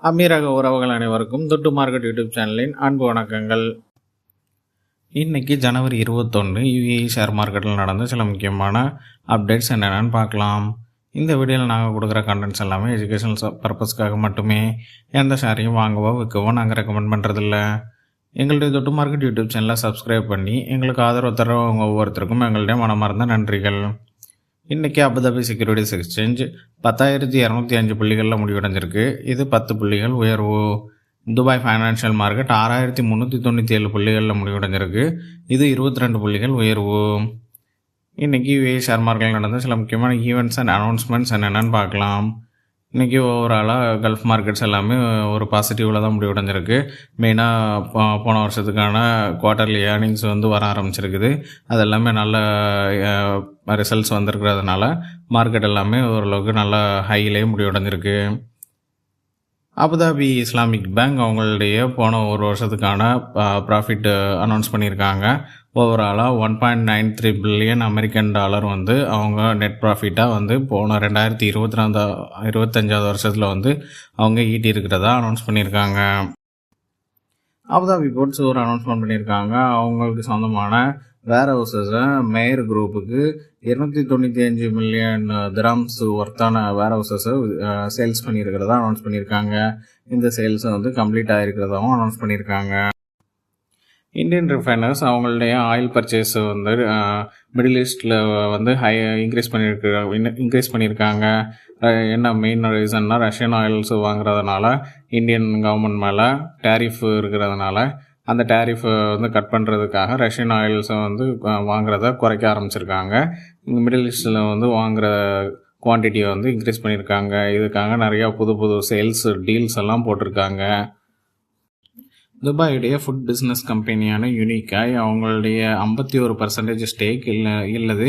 அமீரக உறவுகள் அனைவருக்கும் துட்டு மார்க்கெட் யூடியூப் சேனலின் அன்பு வணக்கங்கள். இன்றைக்கி ஜனவரி 21 யுஏஇ ஷேர் மார்க்கெட்டில் நடந்த சில முக்கியமான அப்டேட்ஸ் என்னென்னு பார்க்கலாம். இந்த வீடியோவில் நாங்கள் கொடுக்குற கண்டென்ட்ஸ் எல்லாமே எஜுகேஷனல் பர்பஸ்க்காக மட்டுமே. எந்த ஷேரையும் வாங்கவோ விற்கவோ நாங்கள் ரெக்கமெண்ட் பண்ணுறதில்ல. எங்களுடைய துட்டு மார்க்கெட் யூடியூப் சேனலை சப்ஸ்கிரைப் பண்ணி எங்களுக்கு ஆதரவு தரவங்க ஒவ்வொருத்தருக்கும் எங்களுடைய மனமார்ந்த நன்றிகள். இன்றைக்கி அபுதாபி செக்யூரிட்டிஸ் எக்ஸ்சேஞ்ச் 10,205 புள்ளிகளில் முடிவடைஞ்சிருக்கு. இது 10 புள்ளிகள் உயர்வு. துபாய் ஃபைனான்ஷியல் மார்க்கெட் 6,397 புள்ளிகளில் முடிவடைஞ்சிருக்கு. இது 22 புள்ளிகள் உயர்வு. இன்றைக்கி யுஏஇ ஷேர் மார்க்கெட்டில் நடந்த சில முக்கியமான ஈவெண்ட்ஸ் அண்ட் அனௌன்ஸ்மெண்ட்ஸ் என்னென்னு பார்க்கலாம். இன்றைக்கி ஓவராலாக கல்ஃப் மார்க்கெட்ஸ் எல்லாமே ஒரு பாசிட்டிவில் தான் முடிவடைஞ்சிருக்கு. மெயினாக போன வருஷத்துக்கான குவார்ட்டர்லி ஏர்னிங்ஸ் வர ஆரம்பிச்சிருக்குது. அது எல்லாமே நல்ல ரிசல்ட்ஸ் வந்திருக்கிறதுனால மார்க்கெட் எல்லாமே ஓரளவுக்கு நல்ல ஹையிலே முடிவடைஞ்சிருக்கு. அபுதாபி இஸ்லாமிக் பேங்க் அவங்களுடைய போன ஒரு வருஷத்துக்கான ப்ராஃபிட் அனௌன்ஸ் பண்ணியிருக்காங்க. ஓவராலாக 1.93 பில்லியன் அமெரிக்கன் டாலர் அவங்க நெட் ப்ராஃபிட்டாக போன 2025 வருஷத்தில் அவங்க ஈட்டி இருக்கிறதா அனௌன்ஸ் பண்ணியிருக்காங்க. அபுதாபி போர்ட்ஸ் ஒரு அனௌன்ஸ்மெண்ட் பண்ணியிருக்காங்க. அவங்களுக்கு சொந்தமான வேர் ஹவுசஸை மேயர் குரூப்புக்கு 295 மில்லியன் திராம்ஸ் ஒர்த்தான வேர் ஹவுசஸை சேல்ஸ் பண்ணியிருக்கிறதா அனௌன்ஸ் பண்ணியிருக்காங்க. இந்த சேல்ஸை கம்ப்ளீட் ஆகிருக்கிறதாவும் அனௌன்ஸ் பண்ணியிருக்காங்க. இந்தியன் ரிஃபைனர்ஸ் அவங்களுடைய ஆயில் பர்ச்சேஸ் மிடில் ஈஸ்டில் இன்க்ரீஸ் பண்ணியிருக்காங்க. என்ன மெயின் ரீசன்னா ரஷ்யன் ஆயில்ஸ் வாங்குறதுனால இந்தியன் கவர்மெண்ட் மேலே டேரிஃப் இருக்கிறதுனால அந்த டேரிஃபை கட் பண்ணுறதுக்காக ரஷ்யன் ஆயில்ஸை வாங்குறத குறைக்க ஆரம்பிச்சிருக்காங்க. இங்கே மிடில் ஈஸ்டில் வாங்குகிற குவான்டிட்டியை இன்க்ரீஸ் பண்ணியிருக்காங்க. இதுக்காக நிறையா புது சேல்ஸ் டீல்ஸ் எல்லாம் போட்டிருக்காங்க. துபாயுடைய ஃபுட் பிஸ்னஸ் கம்பெனியான யூனிக்காய் அவங்களுடைய 51% ஸ்டேக் இல்லது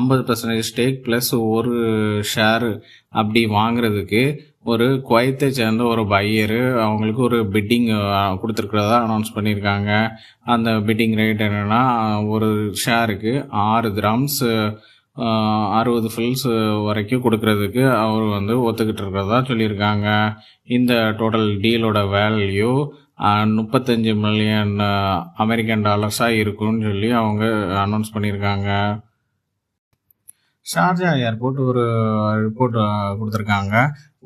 50% ஸ்டேக் ப்ளஸ் ஒரு ஷேர் அப்படி வாங்குறதுக்கு ஒரு குவைத்தை சேர்ந்த ஒரு பையரு அவங்களுக்கு ஒரு பிட்டிங் கொடுத்துருக்கிறதா அனௌன்ஸ் பண்ணியிருக்காங்க. அந்த பிட்டிங் ரேட் என்னென்னா ஒரு ஷேருக்கு 6 கிராம்ஸ் 60 ஃபில்ஸ் வரைக்கும் கொடுக்கறதுக்கு அவர் ஒத்துக்கிட்டு இருக்கிறதா சொல்லியிருக்காங்க. இந்த டோட்டல் டீலோட வேல்யூ 35 மில்லியன் அமெரிக்கன் டாலர்ஸாக இருக்குன்னு சொல்லி அவங்க அனௌன்ஸ் பண்ணியிருக்காங்க. ஷார்ஜா ஏர்போர்ட் ஒரு ரிப்போர்ட் கொடுத்துருக்காங்க.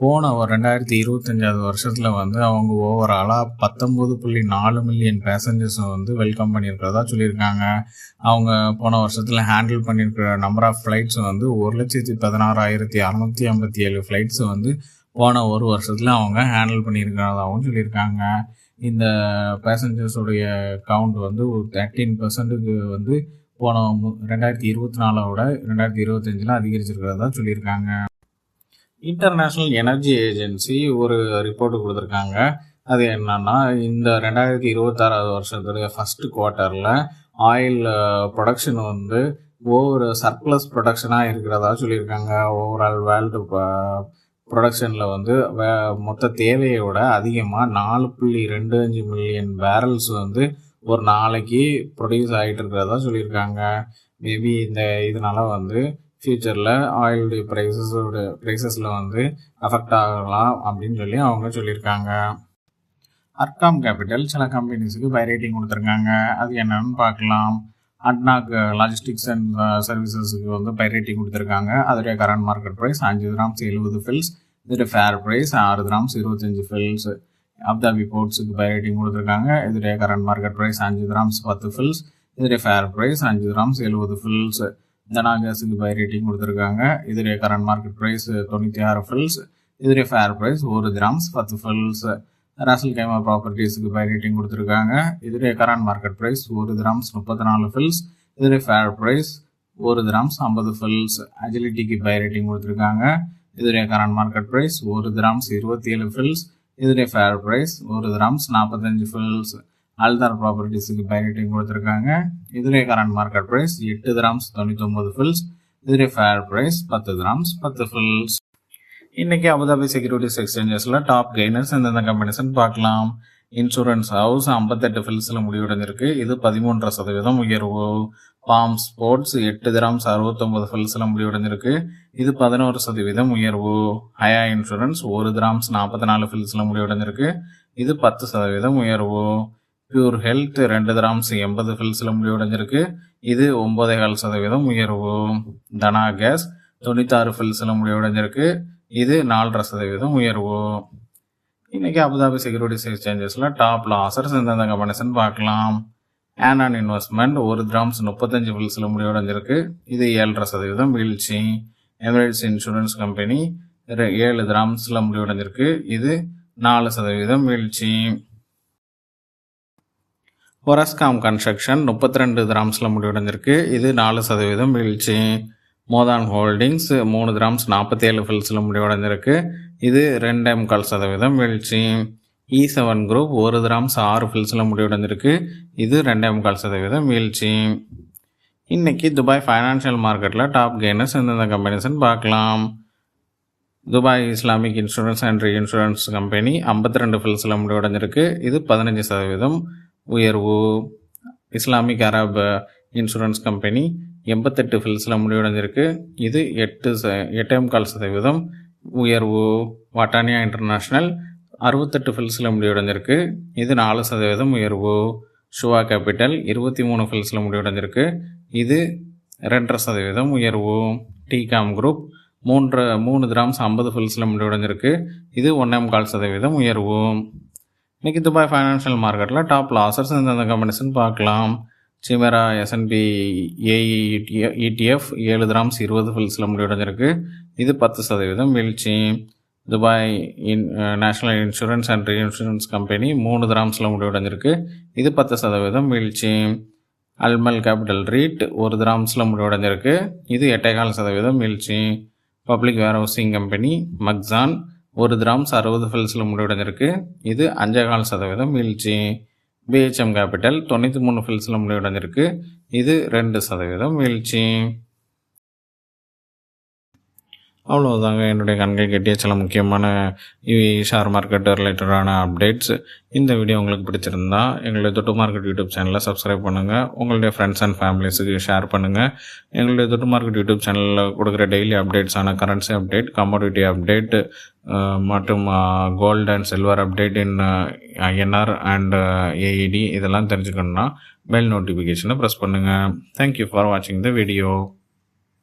போன 2025 வருஷத்தில் அவங்க ஓவராலாக 19.4 மில்லியன் பேசஞ்சர்ஸ் வெல்கம் பண்ணியிருக்கிறதா சொல்லியிருக்காங்க. அவங்க போன வருஷத்தில் ஹேண்டில் பண்ணியிருக்கிற நம்பர் ஆஃப் ஃப்ளைட்ஸ் 1,16,657 ஃப்ளைட்ஸ் போன ஒரு வருஷத்தில் அவங்க ஹேண்டில் பண்ணியிருக்கிறதாகவும் சொல்லியிருக்காங்க. இந்த பேசஞ்சர்ஸுடைய கவுண்ட் 13% போன 2024 2025 அதிகரிச்சிருக்கிறதா சொல்லியிருக்காங்க. இன்டர்நேஷ்னல் எனர்ஜி ஏஜென்சி ஒரு ரிப்போர்ட் கொடுத்துருக்காங்க. அது என்னன்னா இந்த 2026 வருஷத்துடைய ஃபஸ்ட்டு குவார்ட்டரில் ஆயில் ப்ரொடக்ஷன் ஓவர் சர்ப்ளஸ் ப்ரொடக்ஷனாக இருக்கிறதா சொல்லியிருக்காங்க. ஓவரால் வேர்ல்டு ப்ரொடக்ஷனில் மொத்த தேவையோட அதிகமாக 4.25 மில்லியன் பேரல்ஸ் ஒரு நாளைக்கு ப்ரொடியூஸ் ஆகிட்டு இருக்கிறதா சொல்லியிருக்காங்க. மேபி இதனால் ஃப்யூச்சரில் ஆயிலுடைய ப்ரைஸஸில் அஃபெக்ட் ஆகலாம் அப்படின்னு சொல்லி அவங்க சொல்லியிருக்காங்க. அர்காம் கேபிட்டல் சில கம்பெனிஸுக்கு பை ரேட்டிங் கொடுத்துருக்காங்க. அது என்னன்னு பார்க்கலாம். அட்னாக் லாஜிஸ்டிக்ஸ் அண்ட் சர்வீசஸுக்கு பை ரேட்டிங் கொடுத்துருக்காங்க. அதோடைய current market price 5 grams 70 fils. இதோடைய fair price 6 grams 25 fils. Abu Dhabi போர்ட்ஸுக்கு பை ரேட்டிங் கொடுத்துருக்காங்க. இதோடைய current market price 5 grams 10 fils. இதோடைய ஃபேர் ப்ரைஸ் 5 கிராம்ஸ் 70 ஃபில்ஸ். தனாகாஸுக்கு பை ரேட்டிங் கொடுத்துருக்காங்க. இதோடைய கரண்ட் மார்க்கெட் ப்ரைஸ் 96 ஃபில்ஸ். இதோடைய fair price 1 grams 10 fils. Ras Al Khaimah ப்ராப்பர்ட்டிஸுக்கு பை ரேட்டிங் கொடுத்துருக்காங்க. இதோடைய current market price 1 grams 34 fils. இதோடைய ஃபேர் ப்ரைஸ் 1 கிராம்ஸ் 50 ஃபில்ஸ். அஜிலிட்டிக்கு பை ரேட்டிங் கொடுத்துருக்காங்க. இதோடைய current market price 1 grams 27 fils. இதோடைய fair price 1 grams 45 fils. Aldar ப்ராப்பர்ட்டிஸுக்கு பை ரேட்டிங் கொடுத்துருக்காங்க. இதோடைய current market price 8 grams 99 fils. இதோடைய ஃபேர் ப்ரைஸ் 10 கிராம்ஸ் 10 ஃபில்ஸ். இன்றைக்கி அபுதாபி செக்யூரிட்டிஸ் எக்ஸ்சேஞ்சஸில் டாப் கெய்னர்ஸ் எந்தெந்த கம்பெனிஸ்ன்னு பார்க்கலாம். இன்சூரன்ஸ் ஹவுஸ் 58 ஃபில்ஸில் முடிவடைஞ்சிருக்கு. இது 13% உயர்வு. பாம் ஸ்போர்ட்ஸ் 8 கிராம்ஸ் 69 ஃபில்ஸில் முடிவடைஞ்சிருக்கு. இது 11% உயர்வு. ஹயா இன்சூரன்ஸ் 1 கிராம்ஸ் 44 ஃபில்ஸில் முடிவடைஞ்சிருக்கு. இது 10% உயர்வு. பியூர் ஹெல்த் 2 கிராம்ஸ் 80 ஃபில்ஸில் முடிவடைஞ்சிருக்கு. இது 9,5% உயர்வு. தனா கேஸ் 96 ஃபில்ஸில் முடிவடைஞ்சிருக்கு. இது 4.5% உயர்வு. இன்னைக்கு அபுதாபி செக்யூரிட்டிஸ் எக்ஸ்சேஞ்சஸில் டாப் லாசர்ஸ் எந்தெந்த கம்பெனிஸ்ன்னு பார்க்கலாம். ஆனான் இன்வெஸ்ட்மெண்ட் 1 கிராம்ஸ் 35 ஃபில்ஸில் முடிவடைஞ்சிருக்கு. இது 7.5% வீழ்ச்சி. எமிரேட்ஸ் இன்சூரன்ஸ் கம்பெனி 7 கிராம்ஸில் முடிவடைஞ்சிருக்கு. இது 4% வீழ்ச்சி. ஒரஸ்காம் கன்ஸ்ட்ரக்ஷன் 32 கிராம்ஸில் முடிவடைஞ்சிருக்கு. இது 4% வீழ்ச்சி. மோதான் ஹோல்டிங்ஸ் 3 கிராம்ஸ் 47 ஃபில்ஸில் முடிவடைஞ்சிருக்கு. இது 2.25% வீழ்ச்சி. E7 குரூப் 1 கிராம்ஸ் 6 ஃபில்ஸில் முடிவடைஞ்சிருக்கு. இது 2.25% வீழ்ச்சி. இன்னைக்கு துபாய் ஃபைனான்ஷியல் மார்க்கெட்டில் டாப் கெய்னர்ஸ் எந்தெந்த கம்பெனிஸ்ன்னு பார்க்கலாம். Dubai Islamic insurance and insurance company 52 ஃபில்ஸில் முடிவடைஞ்சிருக்கு. இது 15% உயர்வு. இஸ்லாமிக் அரப் இன்சூரன்ஸ் கம்பெனி 88 ஃபில்ஸில் முடிவடைஞ்சிருக்கு. இது 8.25% உயர்வு. வாட்டானியா இன்டர்நேஷ்னல் 68 ஃபில்ஸில் முடிவடைஞ்சிருக்கு. இது 4% உயர்வு. ஷுவா கேபிட்டல் 23 ஃபில்ஸில் முடிவடைஞ்சிருக்கு. இது 2.5% உயர்வு. டிகாம் குரூப் 3 கிராம்ஸ் 50 ஃபில்ஸில் முடிவடைஞ்சிருக்கு. இது 1.25% உயர்வு. இன்றைக்கி துபாய் ஃபைனான்ஷியல் மார்க்கெட்டில் டாப் லாசர்ஸ் எந்தெந்த கம்பெனிஸ்ன்னு பார்க்கலாம். சிமெரா S&P AE ETF 7 கிராம்ஸ் 20 ஃபில்ஸில் முடிவடைஞ்சிருக்கு. இது 10% வீழ்ச்சி. Dubai national insurance and insurance company 3 கிராம்ஸில் முடிவடைஞ்சிருக்கு. இது 10% வீழ்ச்சி. அல்மல் கேபிட்டல் ரீட் 1 கிராம்ஸில் முடிவடைஞ்சிருக்கு. இது 8.25% வீழ்ச்சி. Public warehousing company Makhzan 1 grams 60 ஃபில்ஸில் முடிவடைஞ்சிருக்கு. இது 5.25% வீழ்ச்சி. BHM கேபிட்டல் 93 ஃபில்ஸில் முடிவடைஞ்சிருக்கு. இது 2% வீழ்ச்சி. அவ்வளோதாங்க என்னுடைய கண்கள் கெட்டிய சில முக்கியமான ஷேர் மார்க்கெட் ரிலேட்டடான அப்டேட்ஸ். இந்த வீடியோ உங்களுக்கு பிடிச்சிருந்தா எங்களுடைய தொட்டு மார்க்கெட் யூடியூப் சேனலை சப்ஸ்கிரைப் பண்ணுங்கள். உங்களுடைய ஃப்ரெண்ட்ஸ் அண்ட் ஃபேமிலிஸுக்கு ஷேர் பண்ணுங்கள். எங்களுடைய தொட்டு மார்க்கெட் யூடியூப் சேனலில் கொடுக்குற டெய்லி அப்டேட்ஸான கரன்சி அப்டேட், கமோடிட்டி அப்டேட் மற்றும் gold and silver update in INR and AED இதெல்லாம் தெரிஞ்சுக்கணுன்னா பெல் நோட்டிஃபிகேஷனை ப்ரெஸ் பண்ணுங்கள். தேங்க்யூ ஃபார் வாட்சிங் த வீடியோ.